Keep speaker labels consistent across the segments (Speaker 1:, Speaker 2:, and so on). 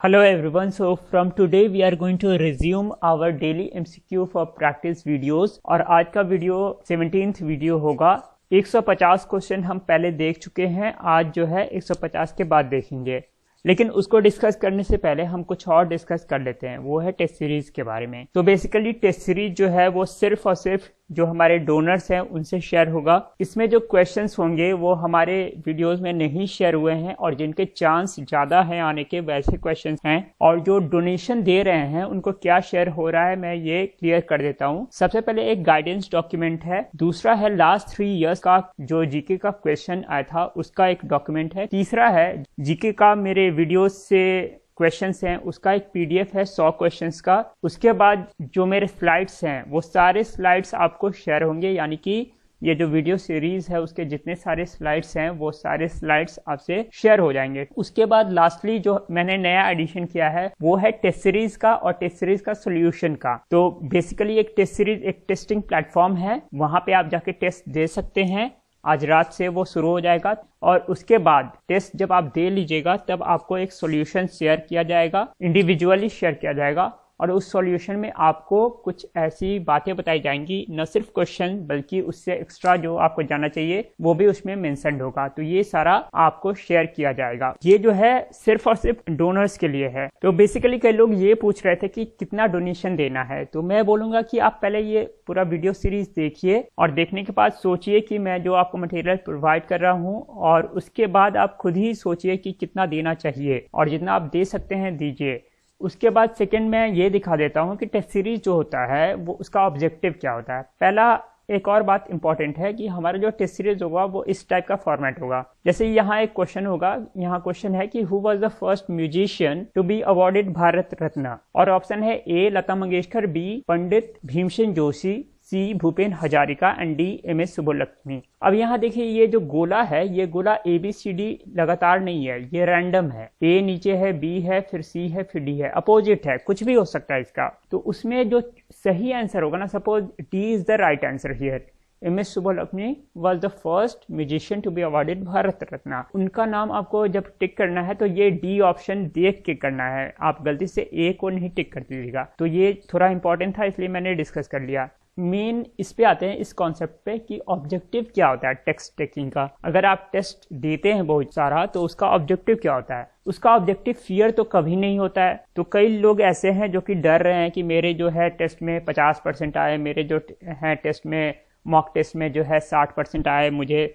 Speaker 1: Hello everyone, so from today we are going to resume our daily MCQ for practice videos और आज का video 17th video होगा। 150 question हम पहले देख चुके हैं, आज जो है 150 के बाद देखेंगे, लेकिन उसको डिस्कस करने से पहले हम कुछ और डिस्कस कर लेते हैं, वो है टेस्ट सीरीज के बारे में। तो बेसिकली टेस्ट सीरीज जो है वो सिर्फ और सिर्फ जो हमारे डोनर्स हैं उनसे शेयर होगा। इसमें जो क्वेश्चंस होंगे वो हमारे वीडियोस में नहीं शेयर हुए हैं और जिनके चांस ज्यादा हैं आने के वैसे क्वेश्चंस हैं, और जो डोनेशन दे रहे हैं उनको क्या शेयर हो रहा है मैं ये क्लियर कर देता हूँ। सबसे पहले एक गाइडेंस डॉक्यूमेंट है, दूसरा है लास्ट 3 इयर्स का जो जीके का क्वेश्चन आया था उसका एक डॉक्यूमेंट है, तीसरा है जीके का मेरे वीडियो से क्वेश्चंस हैं उसका एक पीडीएफ है 100 क्वेश्चंस का। उसके बाद जो मेरे स्लाइड्स हैं वो सारे स्लाइड्स आपको शेयर होंगे, यानी कि ये जो वीडियो सीरीज है उसके जितने सारे स्लाइड्स हैं वो सारे स्लाइड्स आपसे शेयर हो जाएंगे। उसके बाद लास्टली जो मैंने नया एडिशन किया है वो है टेस्ट सीरीज का और टेस्ट सीरीज का सोल्यूशन का। तो बेसिकली एक टेस्ट सीरीज एक टेस्टिंग प्लेटफॉर्म है, वहां पे आप जाके टेस्ट दे सकते हैं। आज रात से वो शुरू हो जाएगा और उसके बाद टेस्ट जब आप दे लीजिएगा तब आपको एक सॉल्यूशन शेयर किया जाएगा, इंडिविजुअली शेयर किया जाएगा, और उस सॉल्यूशन में आपको कुछ ऐसी बातें बताई जाएंगी, न सिर्फ क्वेश्चन बल्कि उससे एक्स्ट्रा जो आपको जानना चाहिए वो भी उसमें मेंशन होगा। तो ये सारा आपको शेयर किया जाएगा। ये जो है सिर्फ और सिर्फ डोनर्स के लिए है। तो बेसिकली कई लोग ये पूछ रहे थे कि कितना डोनेशन देना है, तो मैं बोलूंगा कि आप पहले ये पूरा वीडियो सीरीज देखिए और देखने के बाद सोचिए कि मैं जो आपको मटेरियल प्रोवाइड कर रहा हूँ, और उसके बाद आप खुद ही सोचिए कि कितना देना चाहिए, और जितना आप दे सकते हैं दीजिए। उसके बाद सेकंड मैं ये दिखा देता हूँ कि टेस्ट सीरीज जो होता है वो उसका ऑब्जेक्टिव क्या होता है। पहला एक और बात इंपॉर्टेंट है कि हमारा जो टेस्ट सीरीज होगा वो इस टाइप का फॉर्मेट होगा। जैसे यहाँ एक क्वेश्चन होगा, यहाँ क्वेश्चन है कि who was the first musician to be awarded Bharat Ratna, और ऑप्शन है A Lata Mangeshkar, B Pandit Bhimsen Joshi, C Bhupen Hazarika and D M S Subbulakshmi. अब यहाँ देखिए ये जो गोला है ये गोला ABCD लगातार नहीं है, ये रैंडम है। ए नीचे है, बी है, फिर सी है, फिर डी है, अपोजिट है, कुछ भी हो सकता है इसका। तो उसमें जो सही आंसर होगा ना, suppose D is the right answer here, M S Subbulakshmi was the first musician to be awarded Bharat Ratna. उनका नाम आपको जब टिक करना है तो ये डी ऑप्शन देख के करना है, आप गलती से ए को नहीं टिक कर दीजिएगा। तो ये थोड़ा इंपॉर्टेंट था इसलिए मैंने डिस्कस कर लिया। मेन इस पे आते हैं, इस कॉन्सेप्ट पे कि ऑब्जेक्टिव क्या होता है टेस्ट टेकिंग का। अगर आप टेस्ट देते हैं बहुत सारा तो उसका ऑब्जेक्टिव क्या होता है? उसका ऑब्जेक्टिव फियर तो कभी नहीं होता है। तो कई लोग ऐसे हैं जो कि डर रहे हैं कि मेरे जो है टेस्ट में 50% आए, मेरे जो है टेस्ट में मॉक टेस्ट में जो है 60% आए मुझे।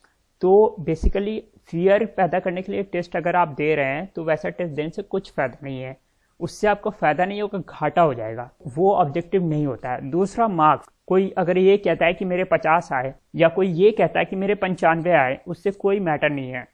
Speaker 1: तो बेसिकली फियर पैदा करने के लिए टेस्ट अगर आप दे रहे हैं तो वैसा टेस्ट देने से कुछ फायदा नहीं है, उससे आपको फायदा नहीं होगा, घाटा हो जाएगा, वो ऑब्जेक्टिव नहीं होता है। दूसरा मार्क्स, कोई अगर ये कहता है कि मेरे 50 आए या कोई ये कहता है कि मेरे 95 आए, उससे कोई मैटर नहीं है,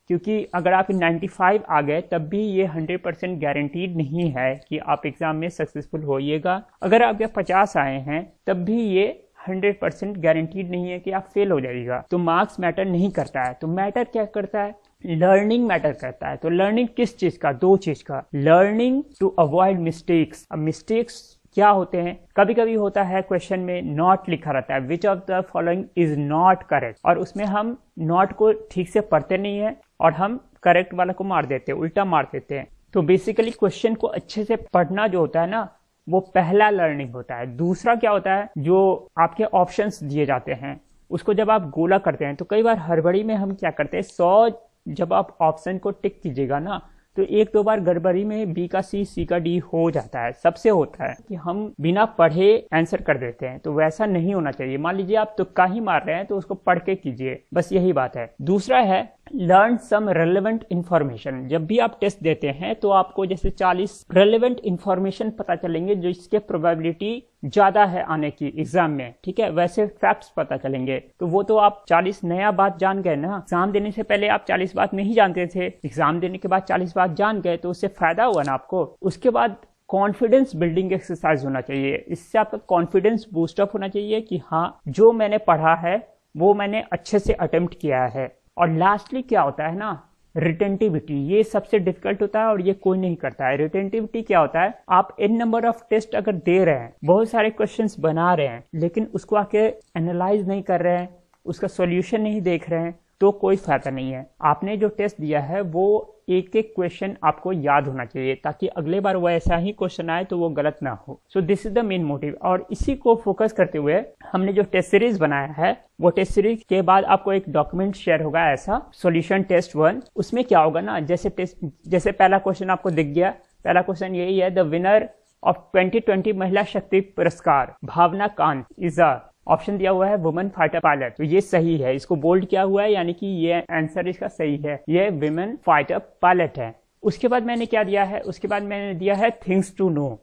Speaker 1: क्योंकि अगर आप 95 आ गए तब भी ये 100% गारंटीड नहीं है कि आप एग्जाम में सक्सेसफुल होइएगा। अगर आपके 50 आए हैं तब भी ये 100% गारंटीड नहीं है कि आप फेल हो जाइएगा। तो मार्क्स मैटर नहीं करता है। तो मैटर क्या करता है? लर्निंग मैटर करता है। तो लर्निंग किस चीज का? 2 चीज का। Learning to avoid mistakes. अब मिस्टेक्स क्या होते हैं? कभी कभी होता है क्वेश्चन में नॉट लिखा रहता है, विच of the following is not correct, और उसमें हम नॉट को ठीक से पढ़ते नहीं है और हम करेक्ट वाला को मार देते हैं, उल्टा मार देते हैं। तो बेसिकली क्वेश्चन को अच्छे से पढ़ना जो होता है ना, वो पहला लर्निंग होता है। दूसरा क्या होता है, जो आपके ऑप्शंस दिए जाते हैं उसको जब आप गोला करते हैं तो कई बार हड़बड़ी में हम क्या करते हैं, 100 जब आप ऑप्शन को टिक कीजिएगा ना तो 1-2 बार गड़बड़ी में बी का सी का डी हो जाता है। सबसे होता है कि हम बिना पढ़े आंसर कर देते हैं, तो वैसा नहीं होना चाहिए। मान लीजिए आप तुक्का ही मार रहे हैं तो उसको पढ़ के कीजिए, बस यही बात है। दूसरा है लर्न सम रेलेवेंट इंफॉर्मेशन। जब भी आप टेस्ट देते हैं तो आपको जैसे 40 रेलेवेंट इंफॉर्मेशन पता चलेंगे जो इसके प्रोबेबिलिटी ज्यादा है आने की एग्जाम में, ठीक है, वैसे फैक्ट्स पता चलेंगे। तो वो तो आप 40 नया बात जान गए ना, एग्जाम देने से पहले आप 40 बात नहीं जानते थे, एग्जाम देने के बाद 40 बात जान गए तो उससे फायदा हुआ ना आपको। उसके बाद कॉन्फिडेंस बिल्डिंग एक्सरसाइज होना चाहिए, इससे आपका कॉन्फिडेंस बूस्टअप होना चाहिए कि हाँ जो मैंने पढ़ा है वो मैंने अच्छे से अटेम्प्ट किया है। और लास्टली क्या होता है ना, रिटेंटिविटी। ये सबसे डिफिकल्ट होता है और ये कोई नहीं करता है। रिटेंटिविटी क्या होता है, आप n नंबर ऑफ टेस्ट अगर दे रहे हैं, बहुत सारे क्वेश्चंस बना रहे हैं, लेकिन उसको आके एनालाइज नहीं कर रहे हैं, उसका सॉल्यूशन नहीं देख रहे हैं, तो कोई फायदा नहीं है। आपने जो टेस्ट दिया है वो एक एक क्वेश्चन आपको याद होना चाहिए, ताकि अगले बार वो ऐसा ही क्वेश्चन आए तो वो गलत ना हो। So this is the main motive, और इसी को फोकस करते हुए हमने जो टेस्ट सीरीज बनाया है, वो टेस्ट सीरीज के बाद आपको एक डॉक्यूमेंट शेयर होगा ऐसा, सॉल्यूशन टेस्ट 1। उसमें क्या होगा ना, जैसे पहला क्वेश्चन आपको दिख गया, पहला क्वेश्चन यही है, द विनर ऑफ 2020 महिला शक्ति पुरस्कार भावना कांत इज अ, ऑप्शन दिया हुआ है वुमेन फाइटर पायलट। तो ये सही है, इसको बोल्ड किया हुआ है, यानी कि ये आंसर इसका सही है, ये वुमेन फाइटर पायलट है। उसके बाद मैंने क्या दिया है, उसके बाद मैंने दिया है थिंग्स टू नो,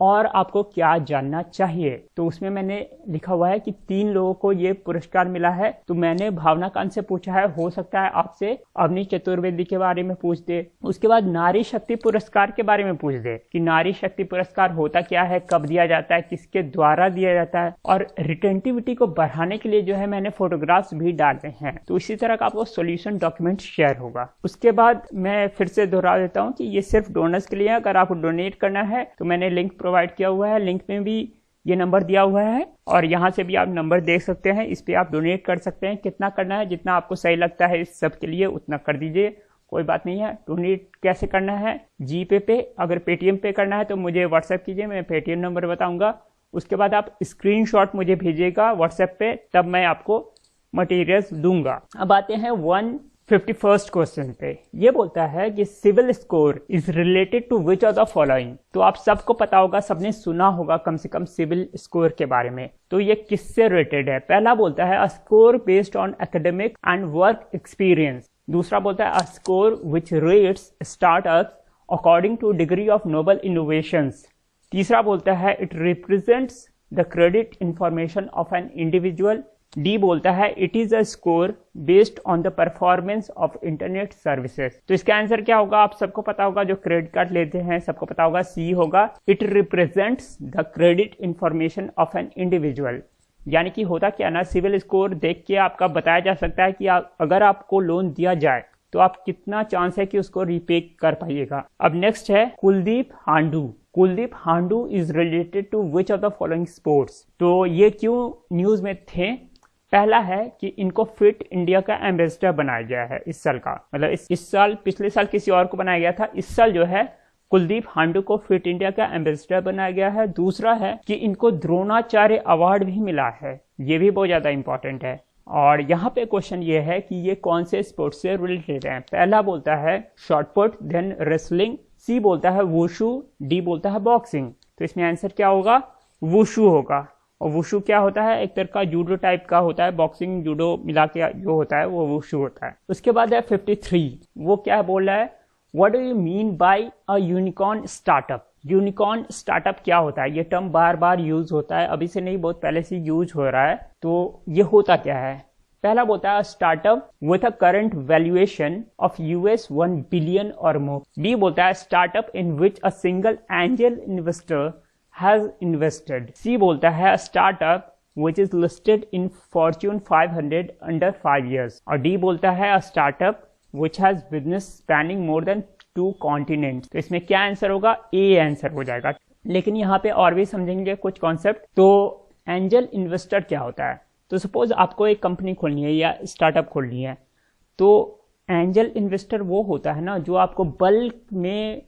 Speaker 1: और आपको क्या जानना चाहिए। तो उसमें मैंने लिखा हुआ है कि 3 लोगों को ये पुरस्कार मिला है। तो मैंने भावना कांत से पूछा है, हो सकता है आपसे अवनी चतुर्वेदी के बारे में पूछ दे। उसके बाद नारी शक्ति पुरस्कार के बारे में पूछ दे कि नारी शक्ति पुरस्कार होता क्या है, कब दिया जाता है, किसके द्वारा दिया जाता है। और रिटेंटिविटी को बढ़ाने के लिए जो है मैंने फोटोग्राफ्स भी डाले हैं। तो इसी तरह का आपको सोल्यूशन डॉक्यूमेंट शेयर होगा। उसके बाद मैं फिर से दोहरा देता हूँ कि ये सिर्फ डोनर्स के लिए है। अगर आपको डोनेट करना है तो मैंने लिंक प्रोवाइड किया हुआ है, लिंक में भी ये नंबर दिया हुआ है, और यहाँ से भी आप नंबर देख सकते हैं। इस पे आप डोनेट कर सकते हैं, कितना करना है, जितना आपको सही लगता है इस सब के लिए उतना कर दीजिए, कोई बात नहीं है। डोनेट कैसे करना है, जीपे पे, अगर पेटीएम पे करना है तो मुझे व्हाट्सएप कीजिए, मैं पेटीएम नंबर बताऊंगा। उसके बाद आप स्क्रीनशॉट मुझे भेजिएगा व्हाट्सएप पे, तब मैं आपको मटेरियल्स दूंगा। अब आते हैं 151st क्वेश्चन पे। ये बोलता है कि CIBIL score is related to which of the following. तो आप सबको पता होगा, सबने सुना होगा कम से कम सिविल स्कोर के बारे में। तो ये किससे रिलेटेड है? पहला बोलता है a score based on academic and work experience. दूसरा बोलता है a score which rates startups according two degree of noble innovations. तीसरा बोलता है it represents the credit information of an individual. D बोलता है it is a score based on the performance of internet services. तो इसका answer क्या होगा? आप सबको पता होगा, जो क्रेडिट कार्ड लेते हैं सबको पता होगा, सी होगा, it represents the credit information of an individual. यानी कि होता क्या ना, सिविल स्कोर देख के आपका बताया जा सकता है कि अगर आपको लोन दिया जाए तो आप कितना चांस है कि उसको रीपे कर पाइएगा। अब नेक्स्ट है Kuldeep Handoo. Kuldeep Handoo is related to which of the following sports. तो ये क्यों न्यूज में थे? पहला है कि इनको फिट इंडिया का एम्बेसडर बनाया गया है इस साल का, मतलब इस साल, पिछले साल किसी और को बनाया गया था, इस साल जो है कुलदीप हांडू को फिट इंडिया का एम्बेसडर बनाया गया है। दूसरा है कि इनको द्रोणाचार्य अवार्ड भी मिला है, ये भी बहुत ज्यादा इंपॉर्टेंट है। और यहाँ पे क्वेश्चन ये है कि ये कौन से स्पोर्ट्स से रिलेटेड है। पहला बोलता है शॉटपुट, देन रेसलिंग, सी बोलता है वुशु, डी बोलता है बॉक्सिंग। तो इसमें आंसर क्या होगा? वुशु होगा। और वुशु क्या होता है? एक तरह का जूडो टाइप का होता है, बॉक्सिंग जूडो मिला के जो होता है वो वुशु होता है। उसके बाद है 53, वो क्या बोल रहा है, what do you mean by a unicorn startup. Unicorn startup क्या होता है? ये टर्म बार बार यूज होता है, अभी से नहीं, बहुत पहले से यूज हो रहा है। तो ये होता क्या है? पहला बोलता है startup with a current valuation of $1 billion और मोर। बी बोलता है startup in which a single angel investor has invested। C बोलता है startup which is listed in Fortune 500 under 5 years। और D बोलता है a startup which has business spanning more than 2 continents। तो इसमें क्या आंसर होगा? A आंसर हो जाएगा। लेकिन यहाँ पे और भी समझेंगे कुछ कॉन्सेप्ट। तो एंजल इन्वेस्टर क्या होता है? तो सपोज आपको एक कंपनी खोलनी है या स्टार्टअप खोलनी है, तो एंजल इन्वेस्टर वो होता है ना जो आपको बल्क में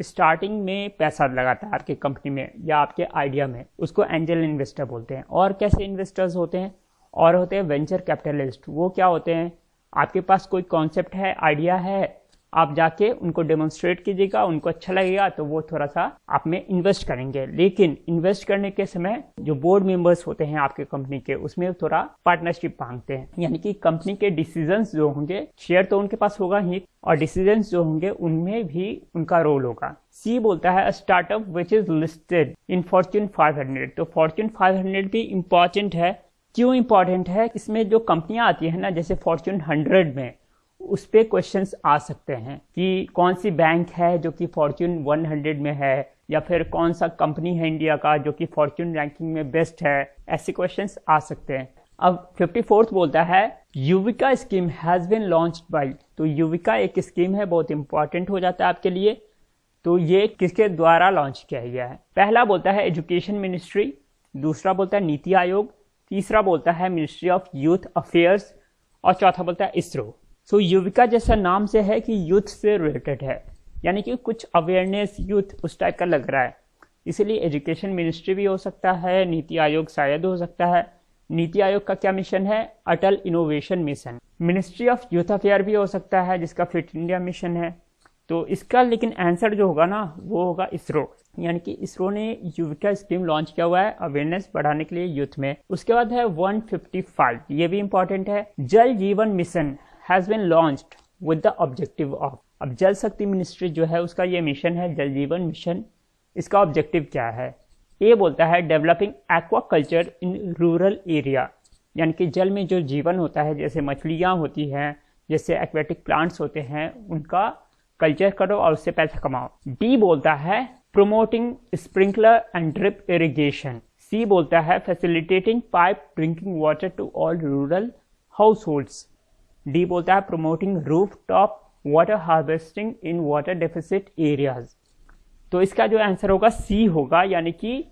Speaker 1: स्टार्टिंग में पैसा लगाता है आपकी कंपनी में या आपके आइडिया में, उसको एंजल इन्वेस्टर बोलते हैं। और कैसे इन्वेस्टर्स होते हैं? और होते हैं वेंचर कैपिटलिस्ट। वो क्या होते हैं? आपके पास कोई कॉन्सेप्ट है, आइडिया है, आप जाके उनको डेमोन्स्ट्रेट कीजिएगा, उनको अच्छा लगेगा तो वो थोड़ा सा आप में इन्वेस्ट करेंगे। लेकिन इन्वेस्ट करने के समय जो बोर्ड मेंबर्स होते हैं आपके कंपनी के, उसमें थोड़ा पार्टनरशिप मांगते हैं। यानी कि कंपनी के डिसीजंस जो होंगे, शेयर तो उनके पास होगा ही, और डिसीजंस जो होंगे उनमें भी उनका रोल होगा। सी बोलता है startup which is listed in Fortune 500। तो Fortune 500 भी इंपॉर्टेंट है। क्यों इंपॉर्टेंट है? इसमें जो कंपनियां आती है ना, जैसे Fortune 100 में, उस पे क्वेश्चंस आ सकते हैं कि कौन सी बैंक है जो कि Fortune 100 में है, या फिर कौन सा कंपनी है इंडिया का जो कि Fortune रैंकिंग में बेस्ट है। ऐसे क्वेश्चंस आ सकते हैं। अब 54th बोलता है YUVIKA scheme has been launched by. तो युविका एक स्कीम है, बहुत इंपॉर्टेंट हो जाता है आपके लिए। तो ये किसके द्वारा लॉन्च किया गया है? पहला बोलता है एजुकेशन मिनिस्ट्री, दूसरा बोलता है नीति आयोग, तीसरा बोलता है मिनिस्ट्री ऑफ यूथ अफेयर्स, और चौथा बोलता है इसरो। सो युविका जैसा नाम से है कि यूथ से रिलेटेड है, यानी कि कुछ अवेयरनेस यूथ उस टाइप का लग रहा है, इसीलिए एजुकेशन मिनिस्ट्री भी हो सकता है, नीति आयोग शायद हो सकता है। नीति आयोग का क्या मिशन है? Atal innovation mission. Ministry of youth affair भी हो सकता है जिसका फिट इंडिया मिशन है। तो इसका लेकिन आंसर जो होगा ना वो होगा इसरो, यानी कि इसरो ने युविका स्कीम लॉन्च किया हुआ है अवेयरनेस बढ़ाने के लिए यूथ में। उसके बाद है 155, ये भी इंपॉर्टेंट है। Jal Jeevan mission has been launched with the objective of. अब जल शक्ति मिनिस्ट्री जो है उसका ये मिशन है जल जीवन मिशन। इसका ऑब्जेक्टिव क्या है? ए बोलता है developing aquaculture in rural area, यानी कि जल में जो जीवन होता है, जैसे मछलियाँ होती हैं, जैसे एक्वेटिक प्लांट्स होते हैं, उनका कल्चर करो और उससे पैसा कमाओ। बी बोलता है promoting sprinkler and drip irrigation. C बोलता है facilitating pipe drinking water to all rural households. D बोलता है promoting rooftop water harvesting in water deficit areas. तो इसका जो आंसर होगा सी होगा, यानी कि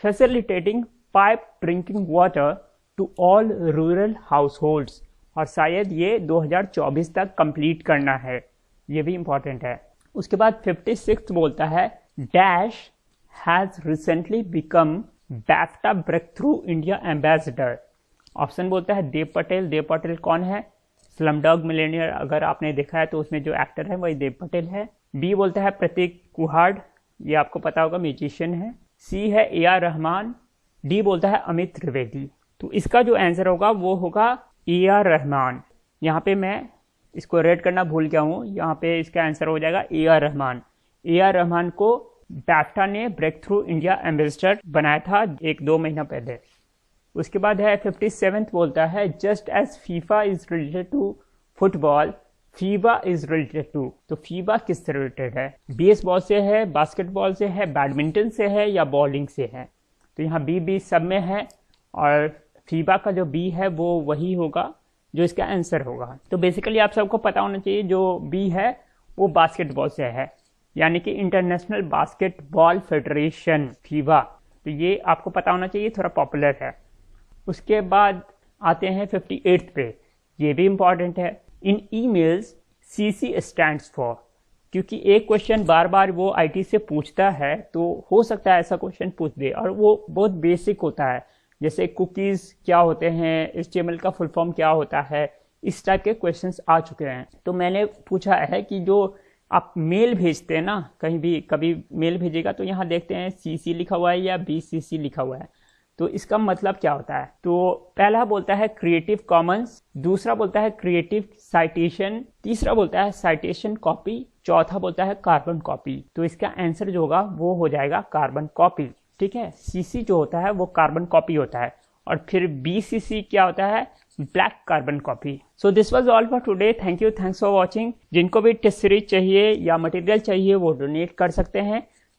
Speaker 1: facilitating pipe drinking water to all rural households, और शायद ये 2024 तक कंप्लीट करना है, ये भी इंपॉर्टेंट है। उसके बाद 56 बोलता है dash has recently become BAFTA breakthrough India ambassador. Option बोलता है देव पटेल। देव पटेल कौन है? स्लमडॉग मिलियनेयर अगर आपने देखा है तो उसमें जो एक्टर है वही देव पटेल है। बी बोलता है प्रतीक कुहाड़, ये आपको पता होगा म्यूजिशियन है। सी है AR रहमान। डी बोलता है अमित त्रिवेदी। तो इसका जो आंसर होगा वो होगा AR रहमान। यहाँ पे मैं इसको रेड करना भूल गया हूँ, यहाँ पे इसका आंसर हो जाएगा AR रहमान। AR रहमान को बैफ्टा ने ब्रेक थ्रू इंडिया एम्बेसडर बनाया था 1-2 महीना पहले। उसके बाद है 57 बोलता है just as FIFA is related to football FIBA is related to. तो फीबा किससे रिलेटेड है? बेसबॉल से है, बास्केटबॉल से है, बैडमिंटन से है या बॉलिंग से है? तो यहाँ बी सब में है, और फीबा का जो बी है वो वही होगा जो इसका आंसर होगा। तो बेसिकली आप सबको पता होना चाहिए जो बी है वो बास्केटबॉल से है, यानी कि इंटरनेशनल बास्केटबॉल फेडरेशन फीबा। तो ये आपको पता होना चाहिए, थोड़ा पॉपुलर है। उसके बाद आते हैं 58 पे, ये भी इंपॉर्टेंट है। इन ईमेल्स CC स्टैंड्स फॉर, क्योंकि एक क्वेश्चन बार बार वो IT से पूछता है तो हो सकता है ऐसा क्वेश्चन पूछ दे, और वो बहुत बेसिक होता है, जैसे कुकीज़ क्या होते हैं, HTML का फुल फॉर्म क्या होता है, इस टाइप के क्वेश्चंस आ चुके हैं। तो मैंने पूछा है कि जो आप मेल भेजते हैं ना, कहीं भी कभी मेल भेजेगा तो यहाँ देखते हैं CC लिखा हुआ है या BCC लिखा हुआ है, तो इसका मतलब क्या होता है? तो पहला बोलता है क्रिएटिव कॉमन्स, दूसरा बोलता है क्रिएटिव साइटेशन, तीसरा बोलता है साइटेशन कॉपी, चौथा बोलता है कार्बन कॉपी। तो इसका आंसर जो होगा वो हो जाएगा कार्बन कॉपी। ठीक है, CC जो होता है वो कार्बन कॉपी होता है, और फिर BCC क्या होता है? Black carbon copy. So this was all for today. Thank you, thanks for watching. जिनको भी टेस्ट सीरीज चाहिए या मटेरियल चाहिए वो डोनेट कर सकते हैं।